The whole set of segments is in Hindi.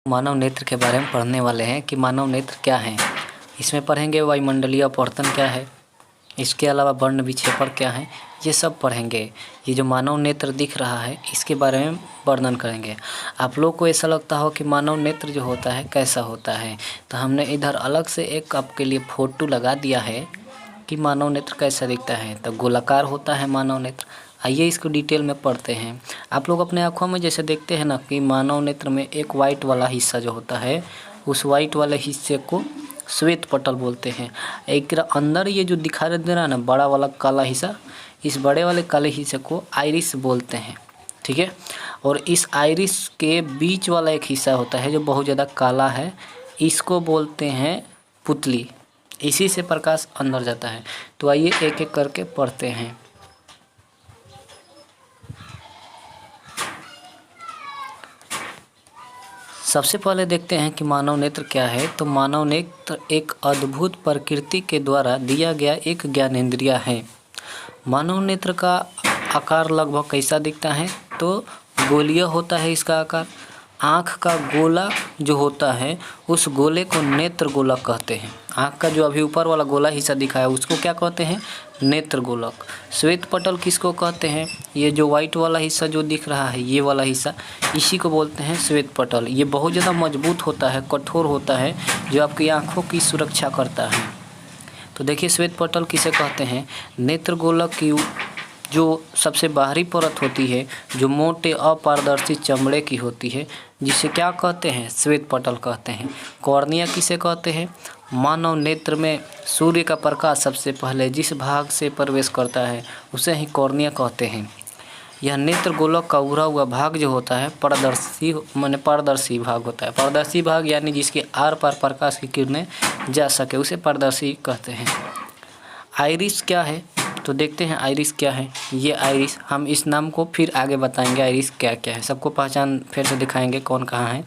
मानव नेत्र के बारे में पढ़ने वाले हैं कि मानव नेत्र क्या है। इसमें पढ़ेंगे वायुमंडलीय अपवर्तन क्या है, इसके अलावा वर्ण विक्षेपण क्या है, ये सब पढ़ेंगे। ये जो मानव नेत्र दिख रहा है इसके बारे में वर्णन करेंगे। आप लोग को ऐसा लगता हो कि मानव नेत्र जो होता है कैसा होता है, तो हमने इधर अलग से एक आपके लिए फोटो लगा दिया है कि मानव नेत्र कैसा दिखता है। तो गोलाकार होता है मानव नेत्र। आइए इसको डिटेल में पढ़ते हैं। आप लोग अपने आँखों में जैसे देखते हैं ना कि मानव नेत्र में एक वाइट वाला हिस्सा जो होता है, उस वाइट वाले हिस्से को श्वेत पटल बोलते हैं। एक अंदर ये जो दिखाई दे रहा है ना बड़ा वाला काला हिस्सा, इस बड़े वाले काले हिस्से को आइरिस बोलते हैं, ठीक है। और इस आइरिस के बीच वाला एक हिस्सा होता है जो बहुत ज़्यादा काला है, इसको बोलते हैं पुतली। इसी से प्रकाश अंदर जाता है। तो आइए एक एक करके पढ़ते हैं। सबसे पहले देखते हैं कि मानव नेत्र क्या है। तो मानव नेत्र एक अद्भुत प्रकृति के द्वारा दिया गया एक ज्ञानेंद्रिय है। मानव नेत्र का आकार लगभग कैसा दिखता है, तो गोलीय होता है इसका आकार। आँख का गोला जो होता है उस गोले को नेत्र गोलक कहते हैं। आँख का जो अभी ऊपर वाला गोला हिस्सा दिखा है उसको क्या कहते हैं, नेत्र गोलक। श्वेत पटल किसको कहते हैं, ये जो वाइट वाला हिस्सा जो दिख रहा है ये वाला हिस्सा, इसी को बोलते हैं श्वेत पटल। ये बहुत ज़्यादा मजबूत होता है, कठोर होता है, जो आपकी आँखों की सुरक्षा करता है। तो देखिए श्वेत पटल किसे कहते हैं, नेत्र गोलक की जो सबसे बाहरी परत होती है जो मोटे अपारदर्शी चमड़े की होती है, जिसे क्या कहते हैं, श्वेत पटल कहते हैं। कॉर्निया किसे कहते हैं, मानव नेत्र में सूर्य का प्रकाश सबसे पहले जिस भाग से प्रवेश करता है उसे ही कॉर्निया कहते हैं। यह नेत्र गोलक का उभरा हुआ भाग जो होता है पारदर्शी भाग होता है। पारदर्शी भाग यानी जिसके आर पार प्रकाश की किरणें जा सके उसे पारदर्शी कहते हैं। आइरिस क्या है, तो देखते हैं आइरिस क्या है। ये आइरिस, हम इस नाम को फिर आगे बताएंगे आइरिस क्या क्या है, सबको पहचान फिर से दिखाएंगे कौन कहाँ है।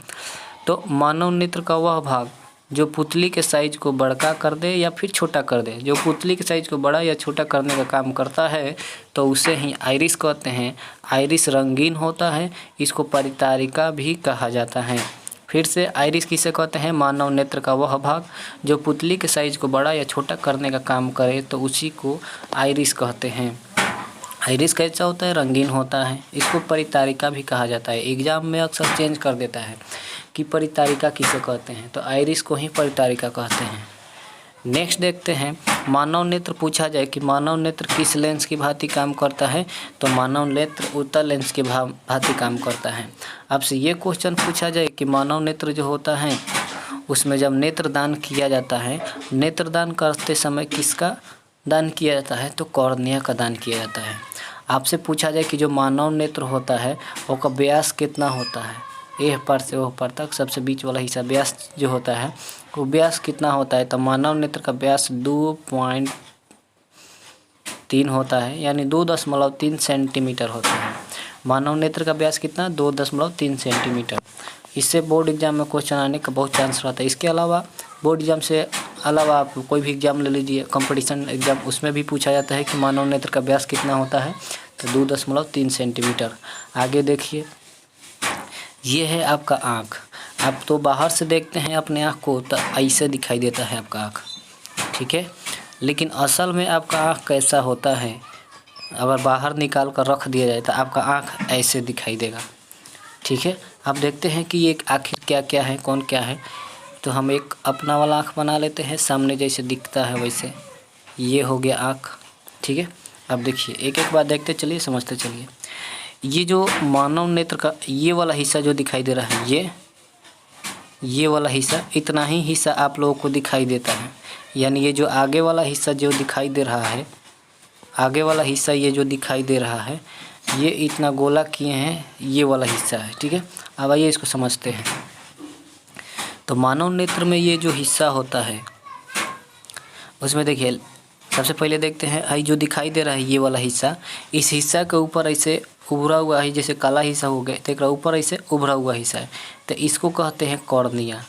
तो मानव नेत्र का वह भाग जो पुतली के साइज को बड़ा कर दे या फिर छोटा कर दे, जो पुतली के साइज को बड़ा या छोटा करने का काम करता है तो उसे ही आइरिस कहते हैं। आइरिस रंगीन होता है, इसको परितारिका भी कहा जाता है। फिर से आइरिस किसे कहते हैं, मानव नेत्र का वह भाग जो पुतली के साइज को बड़ा या छोटा करने का काम करे तो उसी को आइरिस कहते हैं। आइरिस कैसा होता है, रंगीन होता है, इसको परितारिका भी कहा जाता है। एग्जाम में अक्सर चेंज कर देता है कि परितारिका किसे कहते हैं, तो आइरिस को ही परितारिका कहते हैं। नेक्स्ट देखते हैं मानव नेत्र। पूछा जाए कि मानव नेत्र किस लेंस की भांति काम करता है, तो मानव नेत्र उत्तल लेंस की भांति काम करता है। आपसे ये क्वेश्चन पूछा जाए कि मानव नेत्र जो होता है उसमें जब नेत्रदान किया जाता है, नेत्रदान करते समय किसका दान किया जाता है, तो कॉर्निया का दान किया जाता है। आपसे पूछा जाए कि जो मानव नेत्र होता है उसका व्यास कितना होता है, एह पर से ओह पर तक सबसे बीच वाला हिस्सा व्यास जो होता है वो व्यास कितना होता है, तो मानव नेत्र का व्यास 2.3 होता है, यानी 2.3 सेंटीमीटर होता है। मानव नेत्र का व्यास कितना, 2.3 सेंटीमीटर। इससे बोर्ड एग्जाम में क्वेश्चन आने का बहुत चांस रहता है। इसके अलावा बोर्ड एग्जाम से अलावा आप कोई भी एग्जाम ले लीजिए, कंपटीशन एग्जाम, उसमें भी पूछा जाता है कि मानव नेत्र का व्यास कितना होता है, तो 2.3 सेंटीमीटर। आगे देखिए, ये है आपका आँख। आप तो बाहर से देखते हैं अपने आँख को तो ऐसे दिखाई देता है आपका आँख, ठीक है, लेकिन असल में आपका आँख कैसा होता है, अगर बाहर निकाल कर रख दिया जाए तो आपका आँख ऐसे दिखाई देगा, ठीक है। आप देखते हैं कि ये आखिर क्या क्या है, कौन क्या है। तो हम एक अपना वाला आँख बना लेते हैं, सामने जैसे दिखता है वैसे। ये हो गया आँख, ठीक है। अब देखिए एक एक बात देखते चलिए, समझते चलिए। ये जो मानव नेत्र का ये वाला हिस्सा जो दिखाई दे रहा है, ये वाला हिस्सा, इतना ही हिस्सा आप लोगों को दिखाई देता है। यानी ये जो आगे वाला हिस्सा जो दिखाई दे रहा है, आगे वाला हिस्सा ये जो दिखाई दे रहा है, ये इतना गोला किए हैं, ये वाला हिस्सा है, ठीक है। अब आइए इसको समझते हैं। तो मानव नेत्र में ये जो हिस्सा होता है उसमें देखिए सबसे पहले देखते हैं, आई जो दिखाई दे रहा है ये वाला हिस्सा, इस हिस्सा के ऊपर ऐसे उभरा हुआ है, जैसे काला हिस्सा हो गया तो एक ऊपर ऐसे उभरा हुआ हिस्सा है, तो इसको कहते हैं कॉर्निया।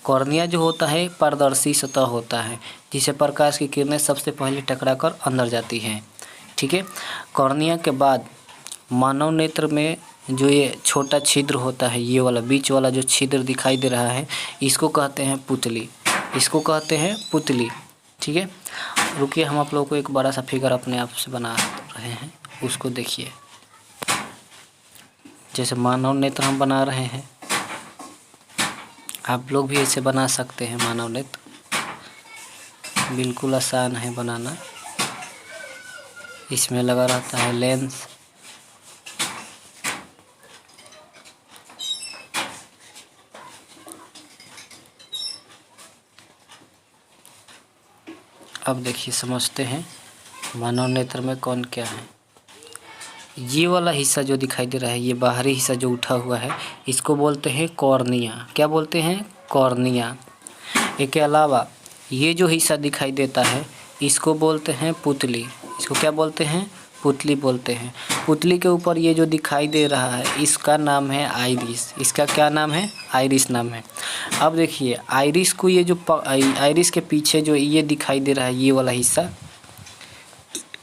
कॉर्निया जो होता है पारदर्शी सतह होता है, जिसे प्रकाश की किरणें सबसे पहले टकराकर अंदर जाती हैं, ठीक है। कॉर्निया के बाद मानव नेत्र में जो ये छोटा छिद्र होता है, ये वाला बीच वाला जो छिद्र दिखाई दे रहा है, इसको कहते हैं पुतली, इसको कहते हैं पुतली। ठीक है, रुकिए हम आप लोगों को एक बड़ा सा फिगर अपने आप से बना रहे हैं, उसको देखिए। जैसे मानव नेत्र हम बना रहे हैं, आप लोग भी ऐसे बना सकते हैं मानव नेत्र, बिल्कुल आसान है बनाना। इसमें लगा रहता है लेंस, अब देखिए समझते हैं मानव नेत्र में कौन क्या है। ये वाला हिस्सा जो दिखाई दे रहा है, ये बाहरी हिस्सा जो उठा हुआ है, इसको बोलते हैं कॉर्निया। क्या बोलते हैं? कॉर्निया। इसके अलावा ये जो हिस्सा दिखाई देता है, इसको बोलते हैं पुतली। इसको क्या बोलते हैं? पुतली बोलते हैं। पुतली के ऊपर ये जो दिखाई दे रहा है, इसका नाम है आइरिस। इसका क्या नाम है? आइरिस नाम है। अब देखिए आइरिस को, ये जो आइरिस के पीछे जो ये दिखाई दे रहा है, ये वाला हिस्सा,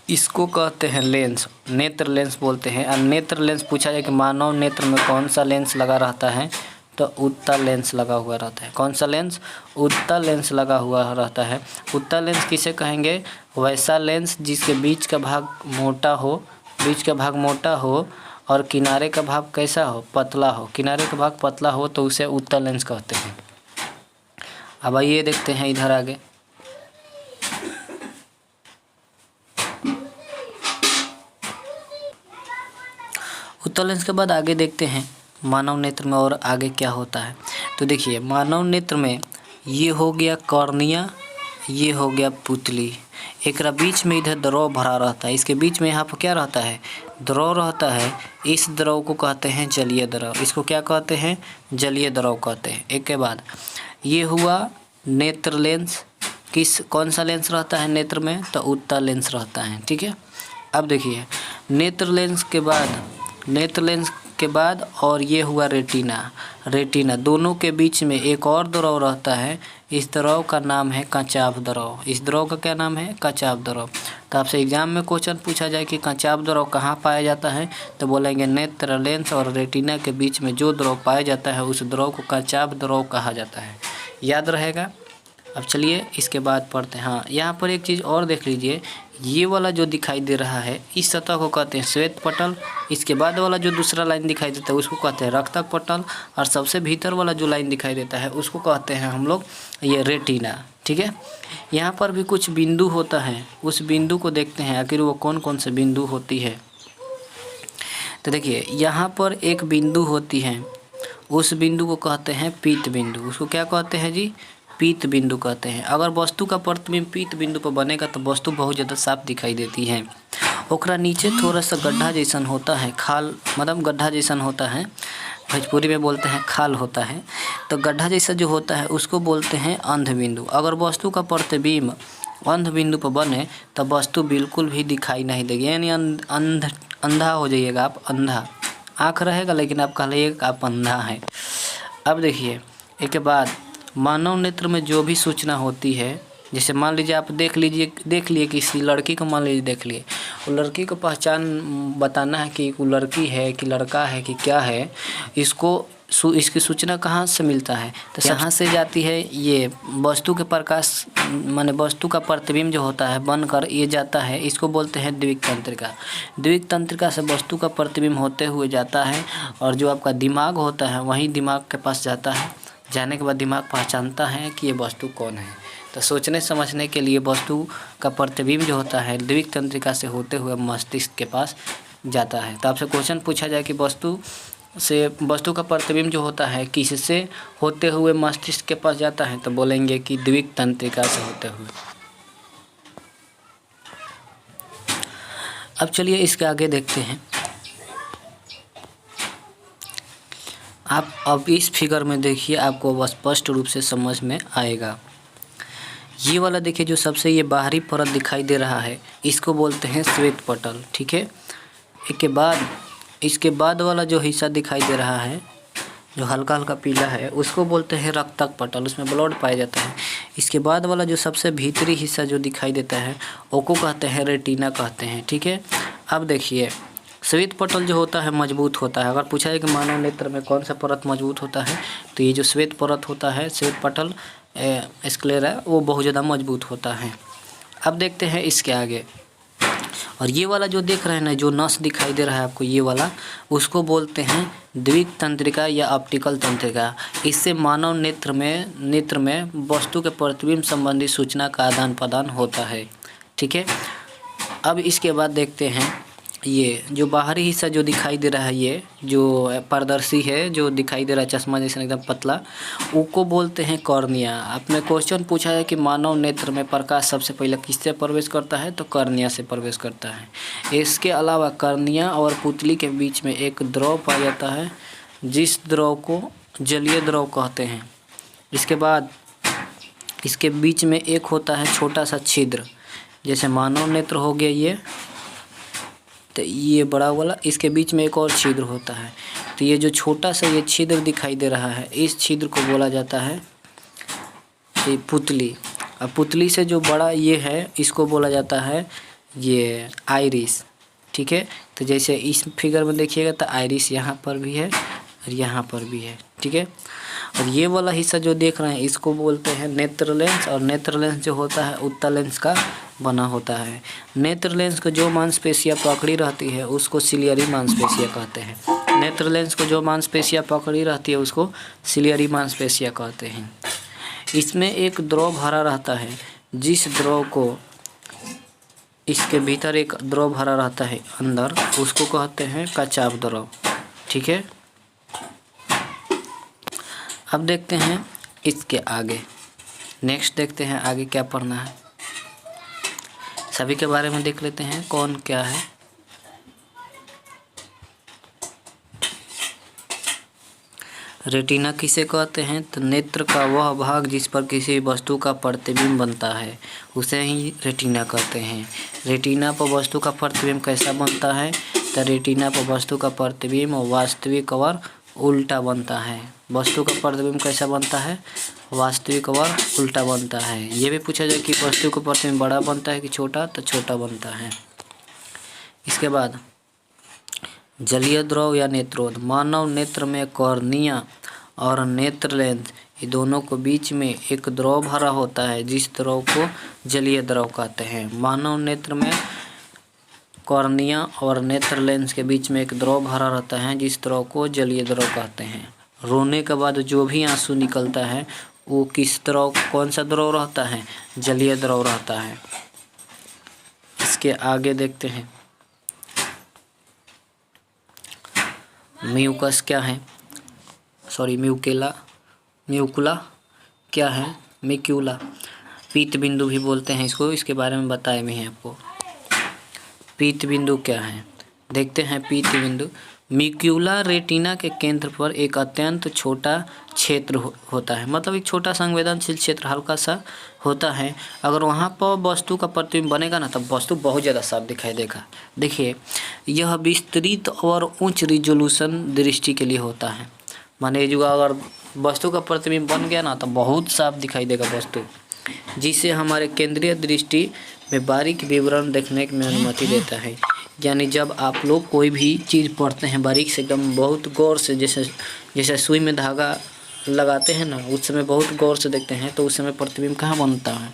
इसको कहते हैं लेंस, नेत्र लेंस बोलते हैं। और नेत्र लेंस पूछा जाए कि मानव नेत्र में कौन सा लेंस लगा रहता है, तो उत्तल लेंस लगा हुआ रहता है। कौन सा लेंस? उत्तल लेंस लगा हुआ रहता है। उत्तल लेंस किसे कहेंगे? वैसा लेंस जिसके बीच का भाग मोटा हो, बीच का भाग मोटा हो और किनारे का भाग कैसा हो? पतला हो। किनारे का भाग पतला हो तो उसे उत्तल लेंस कहते हैं। अब आइए देखते हैं इधर आगे। उत्तल लेंस के बाद आगे देखते हैं मानव नेत्र में और आगे क्या होता है। तो देखिए मानव नेत्र में ये हो गया कॉर्निया, ये हो गया पुतली। एक बीच में इधर द्रव भरा रहता है, इसके बीच में यहाँ पर क्या रहता है? द्रव रहता है। इस द्रव को कहते हैं जलीय द्रव। इसको क्या कहते हैं? जलीय द्रव कहते हैं। एक के बाद ये हुआ नेत्र लेंस। कौन सा लेंस रहता है नेत्र में? तो उत्तल लेंस रहता है। ठीक है, अब देखिए नेत्र लेंस के बाद और ये हुआ रेटिना। रेटिना दोनों के बीच में एक और द्रव रहता है, इस द्रव का नाम है कचाभ द्रव। इस द्रव का क्या नाम है? कचाभ द्रव। तो आपसे एग्जाम में क्वेश्चन पूछा जाए कि कचाभ द्रव कहाँ पाया जाता है, तो बोलेंगे नेत्र लेंस और रेटिना के बीच में जो द्रव पाया जाता है उस द्रव को कचाभ द्रव कहा जाता है। याद रहेगा। अब चलिए इसके बाद पढ़ते हैं। हाँ, यहाँ पर एक चीज़ और देख लीजिए, ये वाला जो दिखाई दे रहा है, इस सतह को कहते हैं श्वेत पटल। इसके बाद वाला जो दूसरा लाइन दिखाई देता है उसको कहते हैं रक्तक पटल। और सबसे भीतर वाला जो लाइन दिखाई देता है उसको कहते हैं हम लोग ये रेटिना। ठीक है, यहाँ पर भी कुछ बिंदु होता है, उस बिंदु को देखते हैं आखिर वो कौन कौन से बिंदु होती है। तो देखिए यहाँ पर एक बिंदु होती है, उस बिंदु को कहते हैं पीत बिंदु। उसको क्या कहते हैं जी? पीत बिंदु कहते हैं। अगर वस्तु का प्रतिबिंब पीत बिंदु पर बनेगा तो वस्तु बहुत ज़्यादा साफ दिखाई देती है। ओकरा नीचे थोड़ा सा गड्ढा जैसन होता है, खाल मतलब गड्ढा जैसन होता है, भोजपुरी में बोलते हैं खाल होता है। तो गड्ढा जैसा जो होता है उसको बोलते हैं अंध बिंदु। अगर वस्तु का प्रतिबिंब अंध बिंदु पर बने तो वस्तु बिल्कुल भी दिखाई नहीं देगी, यानी अंधा हो जाइएगा आप। अंधा आँख रहेगा लेकिन आप कह लीजिएगा आप अंधा हैं। अब देखिए एक के बाद मानव नेत्र में जो भी सूचना होती है, जैसे मान लीजिए आप देख लिए किसी लड़की को, मान लीजिए देख लिए, वो लड़की को पहचान बताना है कि वो लड़की है कि लड़का है कि क्या है, इसकी सूचना कहाँ से मिलता है? तो यहाँ से जाती है ये वस्तु के प्रकाश, माने वस्तु का प्रतिबिंब जो होता है बनकर ये जाता है, इसको बोलते हैं द्विक तंत्रिका। द्विक तंत्रिका से वस्तु का प्रतिबिंब होते हुए जाता है और जो आपका दिमाग होता है वहीं दिमाग के पास जाता है। जाने के बाद दिमाग पहचानता है कि ये वस्तु कौन है। तो सोचने समझने के लिए वस्तु का प्रतिबिंब जो होता है द्विक तंत्रिका से होते हुए मस्तिष्क के पास जाता है। तो आपसे क्वेश्चन पूछा जाए कि वस्तु का प्रतिबिंब जो होता है किससे होते हुए मस्तिष्क के पास जाता है, तो बोलेंगे कि द्विक तंत्रिका से होते हुए। अब चलिए इसके आगे देखते हैं। आप अब इस फिगर में देखिए, आपको स्पष्ट रूप से समझ में आएगा। ये वाला देखिए जो सबसे ये बाहरी परत दिखाई दे रहा है, इसको बोलते हैं श्वेत पटल। ठीक है, इसके बाद वाला जो हिस्सा दिखाई दे रहा है जो हल्का हल्का पीला है उसको बोलते हैं रक्तक पटल, उसमें ब्लड पाया जाता है। इसके बाद वाला जो सबसे भीतरी हिस्सा जो दिखाई देता है उसको कहते हैं रेटिना कहते हैं। ठीक है, अब देखिए श्वेत पटल जो होता है मजबूत होता है। अगर पूछा है कि मानव नेत्र में कौन सा परत मजबूत होता है, तो ये जो श्वेत परत होता है, श्वेत पटल स्क्लेरा, वो बहुत ज़्यादा मजबूत होता है। अब देखते हैं इसके आगे। और ये वाला जो देख रहे हैं ना, जो नस दिखाई दे रहा है आपको, ये वाला, उसको बोलते हैं द्विक तंत्रिका या ऑप्टिकल तंत्रिका। इससे मानव नेत्र में वस्तु के प्रतिबिंब संबंधी सूचना का आदान प्रदान होता है। ठीक है। अब इसके बाद देखते हैं ये जो बाहरी हिस्सा जो दिखाई दे रहा है, ये जो पारदर्शी है जो दिखाई दे रहा है चश्मा जैसे एकदम पतला, उसको बोलते हैं कॉर्निया। आपने क्वेश्चन पूछा है कि मानव नेत्र में प्रकाश सबसे पहले किससे प्रवेश करता है, तो कॉर्निया से प्रवेश करता है। इसके अलावा कॉर्निया और पुतली के बीच में एक द्रव पाया जाता है, जिस द्रव को जलीय द्रव कहते हैं। इसके बाद इसके बीच में एक होता है छोटा सा छिद्र, जैसे मानव नेत्र हो गया ये, तो ये बड़ा वाला, इसके बीच में एक और छिद्र होता है। तो ये जो छोटा सा ये छिद्र दिखाई दे रहा है, इस छिद्र को बोला जाता है ये पुतली। अब पुतली से जो बड़ा ये है, इसको बोला जाता है ये आइरिस। ठीक है। तो जैसे इस फिगर में देखिएगा तो आइरिस यहाँ पर भी है और यहाँ पर भी है। ठीक है। और ये वाला हिस्सा जो देख रहे हैं, इसको बोलते हैं नेत्र लेंस। और नेत्र लेंस जो होता है उत्तल लेंस का बना होता है। नेत्र लेंस को जो मांसपेशियाँ पकड़ी रहती है उसको सिलियरी मांसपेशियाँ कहते हैं। नेत्र लेंस को जो मांसपेशियाँ पकड़ी रहती है उसको सिलियरी मांसपेशियाँ कहते हैं। इसमें एक द्रव भरा रहता है, जिस द्रव को इसके भीतर एक द्रव भरा रहता है अंदर, उसको कहते हैं कचाव द्रव। ठीक है। अब देखते हैं इसके आगे, नेक्स्ट देखते हैं आगे क्या पढ़ना है। सभी के बारे में देख लेते हैं कौन क्या है। रेटिना किसे कहते हैं, तो नेत्र का वह भाग जिस पर किसी वस्तु का प्रतिबिंब बनता है उसे ही रेटिना कहते हैं। रेटिना पर वस्तु का प्रतिबिंब कैसा बनता है, तो रेटिना पर वस्तु का प्रतिबिंब वास्तविक और उल्टा बनता है। वस्तु का प्रतिबिंब कैसा बनता है, वास्तविक और उल्टा बनता है। ये भी पूछा जाए कि वस्तु का प्रतिबिंब बड़ा बनता है कि छोटा, तो छोटा बनता है। इसके बाद जलीय द्रव या नेत्रोद। मानव नेत्र में कॉर्निया और नेत्र लेंस, ये दोनों को बीच में एक द्रव भरा होता है, जिस द्रव को जलीय द्रव कहते हैं। मानव नेत्र में कॉर्निया और नेत्र लेंस के बीच में एक द्रव भरा रहता है, जिस द्रव को जलीय द्रव कहते हैं। रोने के बाद जो भी आंसू निकलता है वो किस द्रव, कौन सा द्रव रहता है, जलीय द्रव रहता है। इसके आगे देखते हैं म्यूकस क्या है, म्यूकुला क्या है, म्यूकुला पीत बिंदु भी बोलते हैं इसको, इसके बारे में बताए भी हैं आपको। पीत बिंदु क्या है, देखते हैं। पीत बिंदु म्यूकुला रेटिना के केंद्र पर एक अत्यंत छोटा क्षेत्र होता है, मतलब एक छोटा संवेदनशील क्षेत्र हल्का सा होता है। अगर वहाँ पर वस्तु का प्रतिबिंब बनेगा ना, तब वस्तु बहुत ज़्यादा साफ दिखाई देगा। देखिए, यह विस्तृत और उच्च रिजोल्यूशन दृष्टि के लिए होता है। माने जो अगर वस्तु का प्रतिबिंब बन गया ना, तो बहुत साफ दिखाई देगा वस्तु, जिससे हमारे केंद्रीय दृष्टि में बारीक विवरण देखने में अनुमति देता है। यानी जब आप लोग कोई भी चीज़ पढ़ते हैं बारीक से, एकदम बहुत गौर से, जैसे सुई में धागा लगाते हैं ना, उस समय बहुत गौर से देखते हैं, तो उस समय प्रतिबिंब कहाँ बनता है,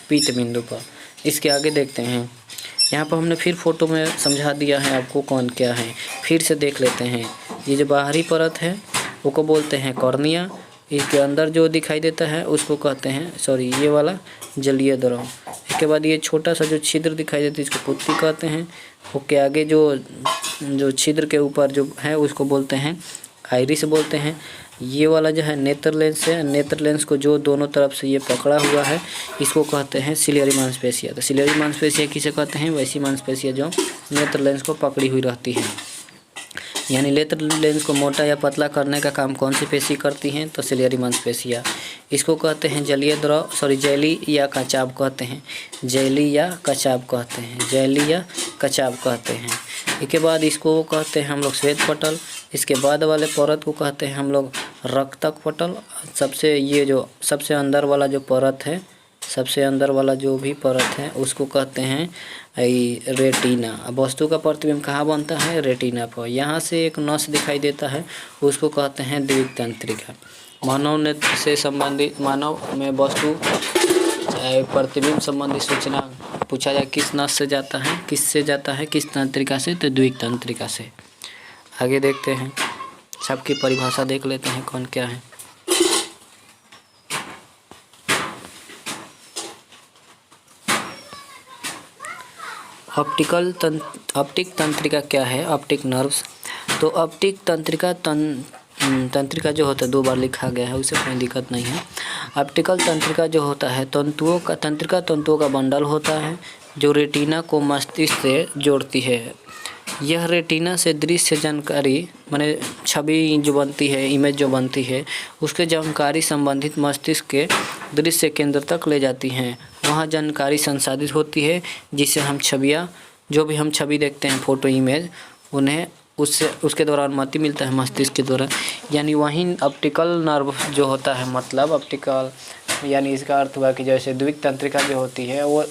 पीत बिंदु पर। इसके आगे देखते हैं, यहाँ पर हमने फिर फोटो में समझा दिया है आपको कौन क्या है, फिर से देख लेते हैं। ये जो बाहरी परत है वो को बोलते हैं कॉर्निया। इसके अंदर जो दिखाई देता है उसको कहते हैं, ये वाला जलीय द्रव। इसके बाद ये छोटा सा जो छिद्र दिखाई देता है इसको पुतली कहते हैं। उसके आगे जो छिद्र के ऊपर जो है उसको बोलते हैं आइरिस बोलते हैं। ये वाला जो है नेत्र लेंस है। नेत्र लेंस को जो दोनों तरफ से ये पकड़ा हुआ है इसको कहते हैं सिलियरी मांसपेशिया। तो सिलियरी मांसपेशिया किसे कहते हैं, वैसी मांसपेशिया जो नेत्र लेंस को पकड़ी हुई रहती है। यानी नेत्र लेंस को मोटा या पतला करने का काम कौन सी पेशी करती हैं, तो सिलियरी मांसपेशिया। इसको कहते हैं जलीय द्रव, जेली या कचाव कहते हैं, जेली या कचाव कहते हैं, जेली या कचाव कहते हैं। इसके बाद इसको कहते हैं हम लोग श्वेत पटल। इसके बाद वाले परत को कहते हैं हम लोग रक्तक पटल। सबसे अंदर वाला जो परत है सबसे अंदर वाला जो भी परत है उसको कहते हैं रेटिना। अब वस्तु का प्रतिबिंब कहाँ बनता है? रेटिना पर। यहाँ से एक नस दिखाई देता है, उसको कहते हैं द्विक तंत्रिका। मानव नेत्र से संबंधित, मानव में वस्तु प्रतिबिंब संबंधी सूचना पूछा जाए किस नस से जाता है, किससे जाता है, किस तंत्रिका से? तो द्विक तंत्रिका से। आगे देखते हैं, सबकी परिभाषा देख लेते हैं कौन क्या है। ऑप्टिक तंत्रिका क्या है? Optic nerves. तो ऑप्टिक तंत्रिका तंत्रिका जो होता है 2 बार लिखा गया है, उसे कोई दिक्कत नहीं है। ऑप्टिकल तंत्रिका जो होता है तंत्रिका तंतुओं का बंडल होता है जो रेटिना को मस्तिष्क से जोड़ती है। यह रेटिना से दृश्य जानकारी माने छवि जो बनती है, इमेज जो बनती है, उसके जानकारी संबंधित मस्तिष्क के दृश्य केंद्र तक ले जाती हैं। वहाँ जानकारी संसाधित होती है जिससे हम छवियाँ, जो भी हम छवि देखते हैं, फोटो इमेज, उन्हें उसके द्वारा अनुमति मिलता है मस्तिष्क के द्वारा। यानी वहीं ऑप्टिकल नर्व जो होता है, मतलब ऑप्टिकल यानी इसका अर्थ हुआ कि जैसे द्विक तंत्रिका जो होती है वो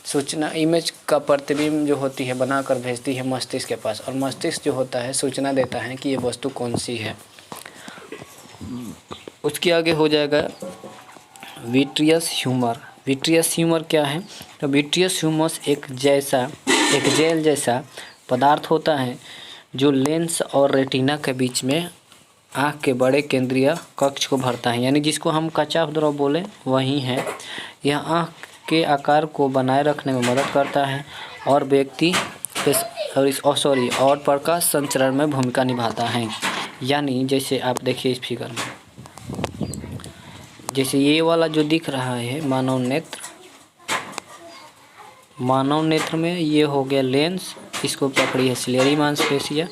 सूचना, इमेज का प्रतिबिंब जो होती है बनाकर भेजती है मस्तिष्क के पास, और मस्तिष्क जो होता है सूचना देता है कि ये वस्तु कौन सी है। उसके आगे हो जाएगा विट्रियस ह्यूमर। विट्रियस ह्यूमर क्या है? तो विट्रियस ह्यूमस एक जेल जैसा पदार्थ होता है जो लेंस और रेटिना के बीच में आँख के बड़े केंद्रीय कक्ष को भरता है, यानी जिसको हम कचाफ द्रव बोले वही है। यह आँख के आकार को बनाए रखने में मदद करता है और और प्रकाश संचरण में भूमिका निभाता है। यानी जैसे आप देखिए इस फिगर में, जैसे ये वाला जो दिख रहा है मानव नेत्र में ये हो गया लेंस, इसको पकड़ी है सिलेरी मांसपेशियाँ,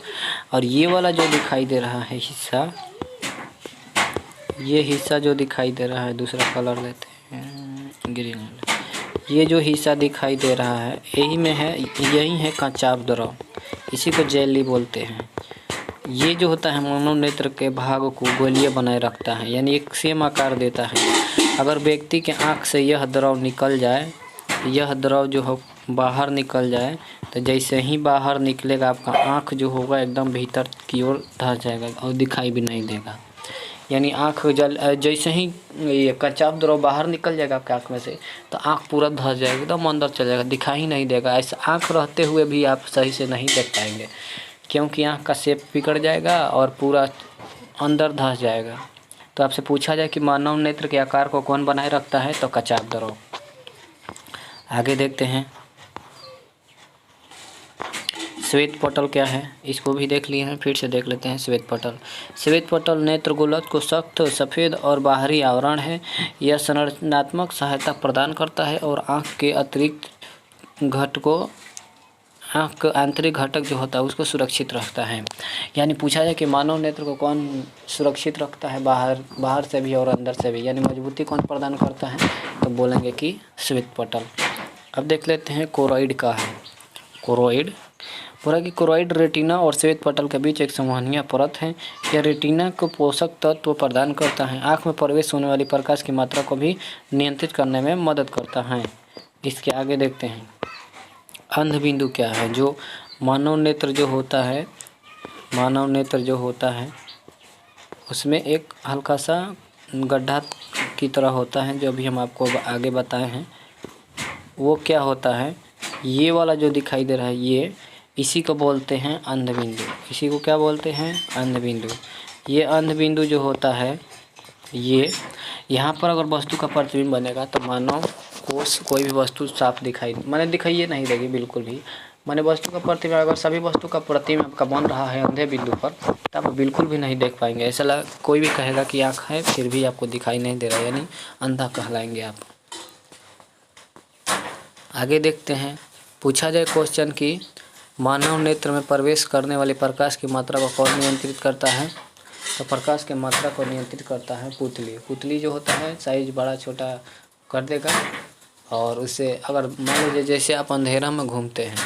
और ये वाला जो दिखाई दे रहा है हिस्सा, ये हिस्सा जो दिखाई दे रहा है, दूसरा कलर लेते हैं ग्रीन, ये जो हिस्सा दिखाई दे रहा है यही है कचाफ द्रव, इसी को जेली बोलते हैं। ये जो होता है मानव नेत्र के भाग को गोलीय बनाए रखता है, यानी एक सेम आकार देता है। अगर व्यक्ति के आँख से यह द्रव निकल जाए, यह द्रव जो हो बाहर निकल जाए, तो जैसे ही बाहर निकलेगा आपका आँख जो होगा एकदम भीतर की ओर धंस जाएगा और दिखाई भी नहीं देगा। यानी आँख जैसे ही ये कचाफ द्रव बाहर निकल जाएगा आपके आँख में से, तो आँख पूरा धंस जाएगा, एकदम अंदर चल जाएगा, दिखाई ही नहीं देगा। ऐसा आँख रहते हुए भी आप सही से नहीं देख पाएंगे, क्योंकि आँख का शेप बिगड़ जाएगा और पूरा अंदर धंस जाएगा। तो आपसे पूछा जाए कि मानव नेत्र के आकार को कौन बनाए रखता है, तो कचाफ द्रव। आगे देखते हैं श्वेत पटल क्या है, इसको भी देख लिए हैं, फिर से देख लेते हैं श्वेत पटल। श्वेत पटल नेत्र गोलक को सख्त सफ़ेद और बाहरी आवरण है। यह संरचनात्मक सहायता प्रदान करता है और आँख के आंतरिक घटक जो होता है उसको सुरक्षित रखता है। यानी पूछा जाए कि मानव नेत्र को कौन सुरक्षित रखता है, बाहर से भी और अंदर से भी, यानी मजबूती कौन प्रदान करता है, तो बोलेंगे कि श्वेत पटल। अब देख लेते हैं कोरोइड का है। कोरोइड रेटिना और श्वेत पटल के बीच एक संवहनीय परत है। यह रेटिना को पोषक तत्व प्रदान करता है, आँख में प्रवेश होने वाली प्रकाश की मात्रा को भी नियंत्रित करने में मदद करता है। इसके आगे देखते हैं अंध बिंदु क्या है। जो मानव नेत्र जो होता है उसमें एक हल्का सा गड्ढा की तरह होता है, जो अभी हम आपको आगे बताए हैं। वो क्या होता है, ये वाला जो दिखाई दे रहा है इसी को बोलते हैं अंध बिंदु। इसी को क्या बोलते हैं, अंध बिंदु। ये अंध बिंदु जो होता है, ये यहाँ पर अगर वस्तु का प्रतिबिंब बनेगा तो मानव को कोई भी वस्तु साफ दिखाई नहीं देगी बिल्कुल भी। वस्तु का प्रतिबिंब, अगर सभी वस्तु का प्रतिबिंब आपका बन रहा है अंधे बिंदु पर, तब बिल्कुल भी नहीं देख पाएंगे। ऐसा कोई भी कहेगा कि आँख है फिर भी आपको दिखाई नहीं दे रहा, यानी अंधा कहलाएंगे आप। आगे देखते हैं, पूछा जाए क्वेश्चन कि मानव नेत्र में प्रवेश करने वाली प्रकाश की मात्रा को कौन नियंत्रित करता है, तो प्रकाश की मात्रा को नियंत्रित करता है पुतली जो होता है, साइज बड़ा छोटा कर देगा। और उससे अगर मान लीजिए जैसे आप अंधेरा में घूमते हैं,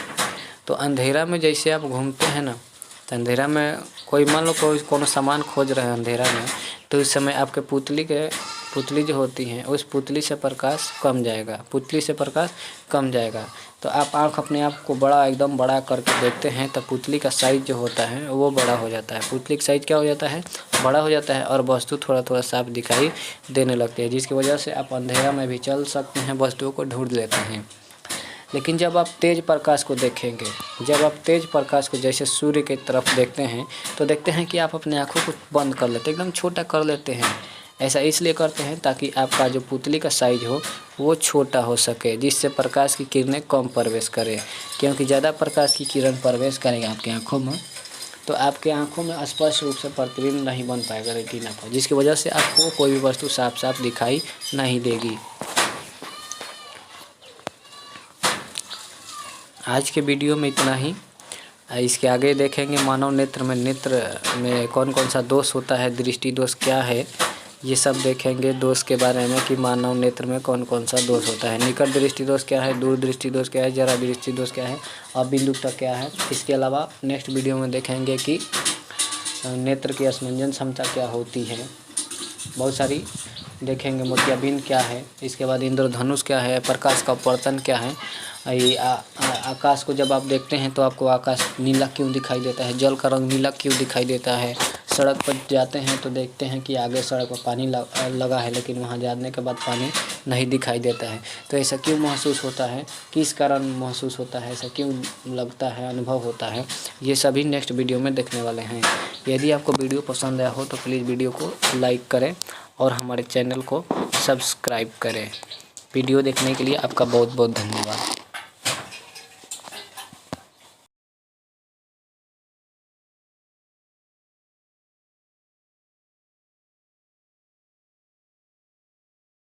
तो अंधेरा में जैसे आप घूमते हैं ना, तो अंधेरा में कोई मान लो कोई सामान खोज रहे हैं अंधेरा में, तो उस समय आपके पुतली के पुतली जो होती है उस पुतली से प्रकाश कम जाएगा, पुतली से प्रकाश कम जाएगा। तो आप आँख अपने आप को बड़ा एकदम बड़ा करके देखते हैं तो पुतली का साइज़ जो होता है वो बड़ा हो जाता है, पुतली का साइज़ क्या हो जाता है, बड़ा हो जाता है और वस्तु थोड़ा थोड़ा साफ दिखाई देने लगती है, जिसकी वजह से आप अंधेरा में भी चल सकते हैं, वस्तुओं को ढूंढ लेते हैं। लेकिन जब आप तेज़ प्रकाश को देखेंगे, जब आप तेज़ प्रकाश को जैसे सूर्य की तरफ देखते हैं तो देखते हैं कि आप अपने आँखों को बंद कर लेते हैं, एकदम छोटा कर लेते हैं। ऐसा इसलिए करते हैं ताकि आपका जो पुतली का साइज़ हो वो छोटा हो सके, जिससे प्रकाश की किरणें कम प्रवेश करें, क्योंकि ज़्यादा प्रकाश की किरण प्रवेश करेंगे आपकी आँखों में तो आपके आँखों में स्पष्ट रूप से प्रतिबिंब नहीं बन पाएगा रेटिना पर, जिसकी वजह से आपको कोई भी वस्तु साफ साफ दिखाई नहीं देगी। आज के वीडियो में इतना ही। इसके आगे देखेंगे मानव नेत्र में कौन कौन सा दोष होता है, दृष्टि दोष क्या है, ये सब देखेंगे दोष के बारे में कि मानव नेत्र में कौन कौन सा दोष होता है। निकट दृष्टि दोष क्या है, दूर दृष्टि दोष क्या है, जरा दृष्टि दोष क्या है, अबिंदुता क्या है। इसके अलावा नेक्स्ट वीडियो में देखेंगे कि नेत्र की असमंजन क्षमता क्या होती है, बहुत सारी देखेंगे। मोतियाबिंद क्या है, इसके बाद इंद्रधनुष क्या है, प्रकाश का अपवर्तन क्या है। ये आकाश को जब आप देखते हैं तो आपको आकाश नीला क्यों दिखाई देता है, जल का रंग नीला क्यों दिखाई देता है। सड़क पर जाते हैं तो देखते हैं कि आगे सड़क पर पानी लगा है लेकिन वहाँ जाने के बाद पानी नहीं दिखाई देता है। तो ऐसा क्यों महसूस होता है, किस कारण महसूस होता है, ऐसा क्यों लगता है, अनुभव होता है, ये सभी नेक्स्ट वीडियो में देखने वाले हैं। यदि आपको वीडियो पसंद आया हो तो प्लीज़ वीडियो को लाइक करें और हमारे चैनल को सब्सक्राइब करें। वीडियो देखने के लिए आपका बहुत बहुत धन्यवाद।